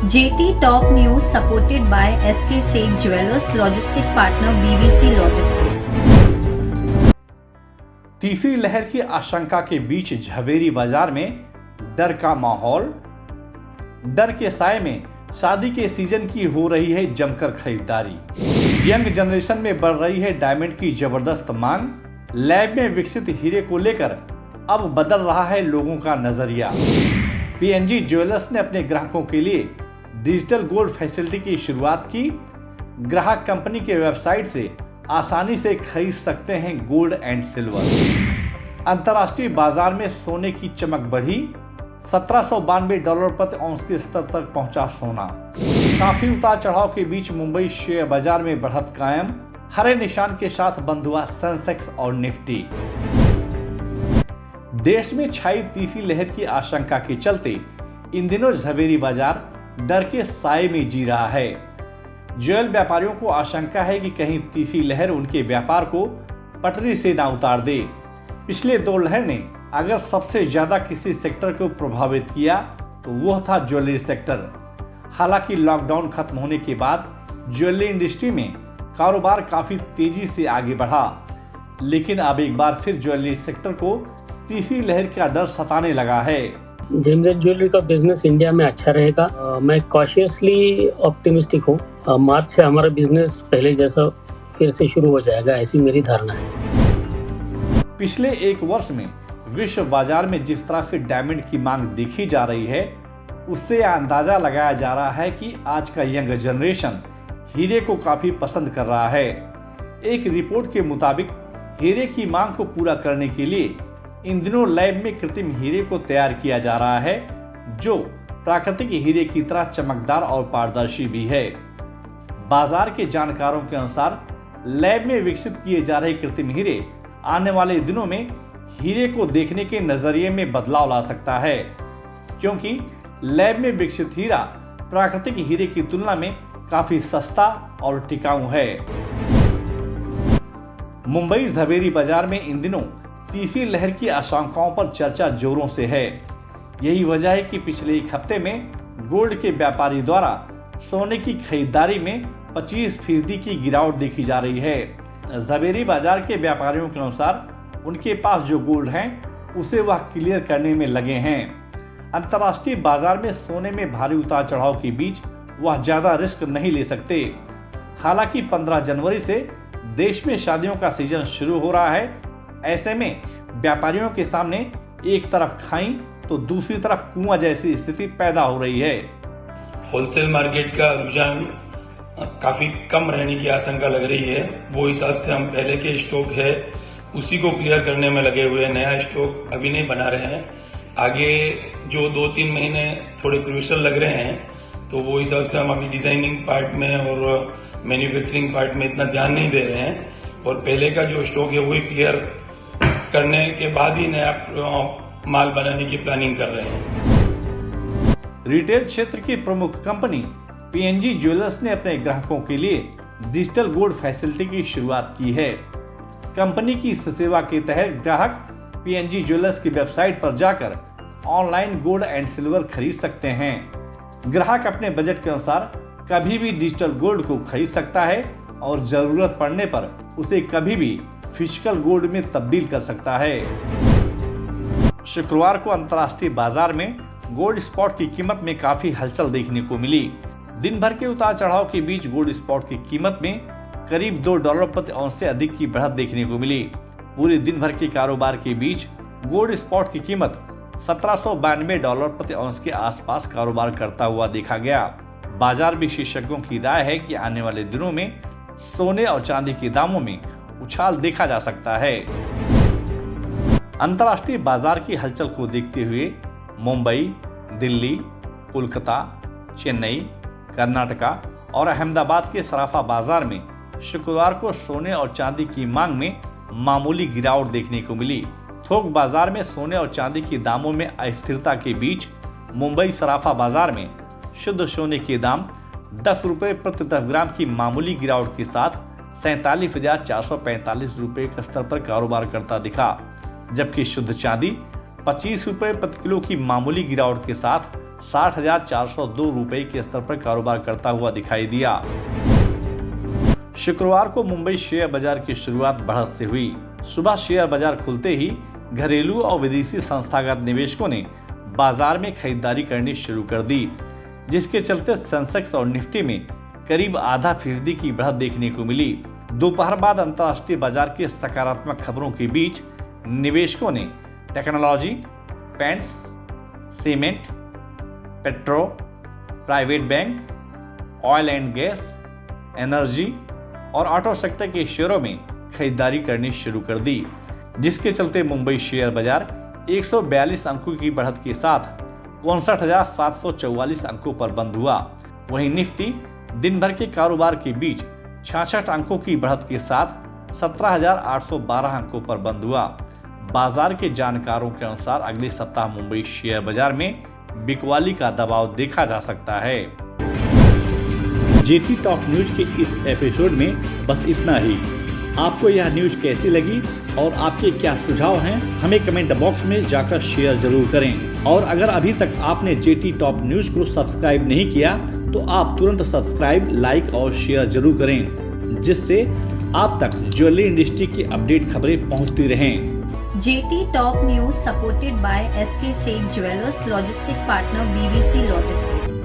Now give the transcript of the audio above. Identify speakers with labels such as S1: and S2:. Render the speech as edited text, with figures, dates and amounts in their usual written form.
S1: JT Top News supported by SK Seth Jewelers Logistic Partner BBC Logistics।
S2: तीसरी लहर की आशंका के बीच झवेरी बाजार में डर का माहौल। डर के साए में शादी के सीजन की हो रही है जमकर खरीदारी। यंग जनरेशन में बढ़ रही है डायमंड की जबरदस्त मांग। लैब में विकसित हीरे को लेकर अब बदल रहा है लोगों का नजरिया। PNG ज्वेलर्स ने अपने ग्राहकों के लिए डिजिटल गोल्ड फैसिलिटी की शुरुआत की। ग्राहक कंपनी के वेबसाइट से आसानी से खरीद सकते हैं गोल्ड एंड सिल्वर। अंतर्राष्ट्रीय बाजार में सोने की चमक बढ़ी। $1792 प्रति औंस के स्तर तक पहुंचा सोना। काफी उतार चढ़ाव के बीच मुंबई शेयर बाजार में बढ़त कायम। हरे निशान के साथ बंद हुआ सेंसेक्स और निफ्टी। देश में छाई तीसरी लहर की आशंका के चलते इन दिनों झवेरी बाजार डर के साए में जी रहा है। ज्वेल व्यापारियों को आशंका है कि कहीं तीसरी लहर उनके व्यापार को पटरी से ना उतार दे। पिछले दो लहर ने अगर सबसे ज्यादा किसी सेक्टर को प्रभावित किया तो वह था ज्वेलरी सेक्टर। हालांकि लॉकडाउन खत्म होने के बाद ज्वेलरी इंडस्ट्री में कारोबार काफी तेजी से आगे बढ़ा, लेकिन अब एक बार फिर ज्वेलरी सेक्टर को तीसरी लहर का डर सताने लगा है।
S3: जेम्स एंड ज्वेलरी का बिजनेस इंडिया में अच्छा रहेगा। मैं कॉशियसली ऑप्टिमिस्टिक हूँ। मार्च से हमारा बिजनेस पहले जैसा फिर से शुरू हो जाएगा, ऐसी मेरी धारणा है।
S2: पिछले एक वर्ष में विश्व बाजार में जिस तरह से डायमंड की मांग देखी जा रही है, उससे अंदाजा लगाया जा रहा है कि आज का यंग जनरेशन हीरे को काफी पसंद कर रहा है। एक रिपोर्ट के मुताबिक हीरे की मांग को पूरा करने के लिए इन दिनों लैब में कृत्रिम हीरे को तैयार किया जा रहा है, जो प्राकृतिक हीरे की तरह चमकदार और पारदर्शी भी है। बाजार के जानकारों के अनुसार लैब में विकसित किए जा रहे कृत्रिम हीरे आने वाले दिनों में हीरे को देखने के नजरिए में बदलाव ला सकता है, क्योंकि लैब में विकसित हीरा प्राकृतिक हीरे की तुलना में काफी सस्ता और टिकाऊ है। मुंबई झवेरी बाजार में इन दिनों तीसरी लहर की आशंकाओं पर चर्चा जोरों से है। यही वजह है कि पिछले एक हफ्ते में गोल्ड के व्यापारी द्वारा सोने की खरीदारी में 25% की गिरावट देखी जा रही है। झवेरी बाजार के व्यापारियों के अनुसार उनके पास जो गोल्ड है उसे वह क्लियर करने में लगे हैं। अंतर्राष्ट्रीय बाजार में सोने में भारी उतार चढ़ाव के बीच वह ज्यादा रिस्क नहीं ले सकते। हालांकि 15 जनवरी से देश में शादियों का सीजन शुरू हो रहा है। ऐसे में व्यापारियों के सामने एक तरफ खाई तो दूसरी तरफ कुआं जैसी स्थिति पैदा हो रही है।
S4: होलसेल मार्केट का रुझान काफी कम रहने की आशंका लग रही है। वो हिसाब से हम पहले के स्टॉक है उसी को क्लियर करने में लगे हुए, नया स्टॉक अभी नहीं बना रहे हैं। आगे जो 2-3 महीने थोड़े क्रूशियल लग रहे हैं, तो वो हिसाब से हम अभी डिजाइनिंग पार्ट में और मैन्युफैक्चरिंग पार्ट में इतना ध्यान नहीं दे रहे हैं, और पहले का जो स्टॉक है वही क्लियर करने के बाद ही नया माल बनाने की प्लानिंग कर रहे हैं।
S2: रिटेल क्षेत्र की प्रमुख कंपनी PNG ज्वेलर्स ने अपने ग्राहकों के लिए डिजिटल गोल्ड फैसिलिटी की शुरुआत की है। कंपनी की इस सेवा के तहत ग्राहक PNG ज्वेलर्स की वेबसाइट पर जाकर ऑनलाइन गोल्ड एंड सिल्वर खरीद सकते हैं। ग्राहक अपने बजट के अनुसार कभी भी डिजिटल गोल्ड को खरीद सकता है और जरूरत पड़ने पर उसे कभी भी फिजिकल गोल्ड में तब्दील कर सकता है। शुक्रवार को अंतर्राष्ट्रीय बाजार में गोल्ड स्पॉट की कीमत में काफी हलचल देखने को मिली। दिन भर के उतार चढ़ाव के बीच गोल्ड स्पॉट की कीमत में करीब $2 प्रति औंस से अधिक की बढ़त देखने को मिली। पूरे दिन भर के कारोबार के बीच गोल्ड स्पॉट की कीमत $1792 प्रति औंस के आसपास कारोबार करता हुआ देखा गया। बाजार विशेषज्ञों की राय है कि आने वाले दिनों में सोने और चांदी के दामों में उछाल देखा जा सकता है। अंतर्राष्ट्रीय बाजार की हलचल को देखते हुए मुंबई, दिल्ली, कोलकाता, चेन्नई, कर्नाटका और अहमदाबाद के सराफा बाजार में शुक्रवार को सोने और चांदी की मांग में मामूली गिरावट देखने को मिली। थोक बाजार में सोने और चांदी के दामों में अस्थिरता के बीच मुंबई सराफा बाजार में शुद्ध सोने के दाम ₹10 प्रति 10 ग्राम की मामूली गिरावट के साथ 47,445 रुपए के स्तर पर कारोबार करता दिखा, जबकि शुद्ध चांदी ₹25 प्रति किलो की मामूली गिरावट के साथ 60,402 रुपए के स्तर पर कारोबार करता हुआ दिखाई दिया। शुक्रवार को मुंबई शेयर बाजार की शुरुआत बढ़त से हुई। सुबह शेयर बाजार खुलते ही घरेलू और विदेशी संस्थागत निवेशकों ने बाजार में खरीदारी करनी शुरू कर दी, जिसके चलते सेंसेक्स और निफ्टी में करीब आधा फीसदी की बढ़त देखने को मिली। दोपहर बाद अंतर्राष्ट्रीय बाजार के सकारात्मक खबरों के बीच निवेशकों ने technology, paints, cement, petro, private bank, oil and gas, energy और ऑटो सेक्टर के शेयरों में खरीदारी करनी शुरू कर दी, जिसके चलते मुंबई शेयर बाजार 142 अंकों की बढ़त के साथ 59,744 अंकों पर बंद हुआ। वहीं निफ्टी दिन भर के कारोबार के बीच 66 अंकों की बढ़त के साथ 17,812 अंकों पर बंद हुआ। बाजार के जानकारों के अनुसार अगले सप्ताह मुंबई शेयर बाजार में बिकवाली का दबाव देखा जा सकता है। जेटी टॉप न्यूज के इस एपिसोड में बस इतना ही। आपको यह न्यूज कैसी लगी और आपके क्या सुझाव हैं, हमें कमेंट बॉक्स में जाकर शेयर जरूर करें। और अगर अभी तक आपने जेटी टॉप न्यूज को सब्सक्राइब नहीं किया तो आप तुरंत सब्सक्राइब, लाइक और शेयर जरूर करें, जिससे आप तक ज्वेलरी इंडस्ट्री की अपडेट खबरें पहुंचती रहें।
S1: JT Top News supported by SK Seth Jewelers Logistic Partner BVC Logistics।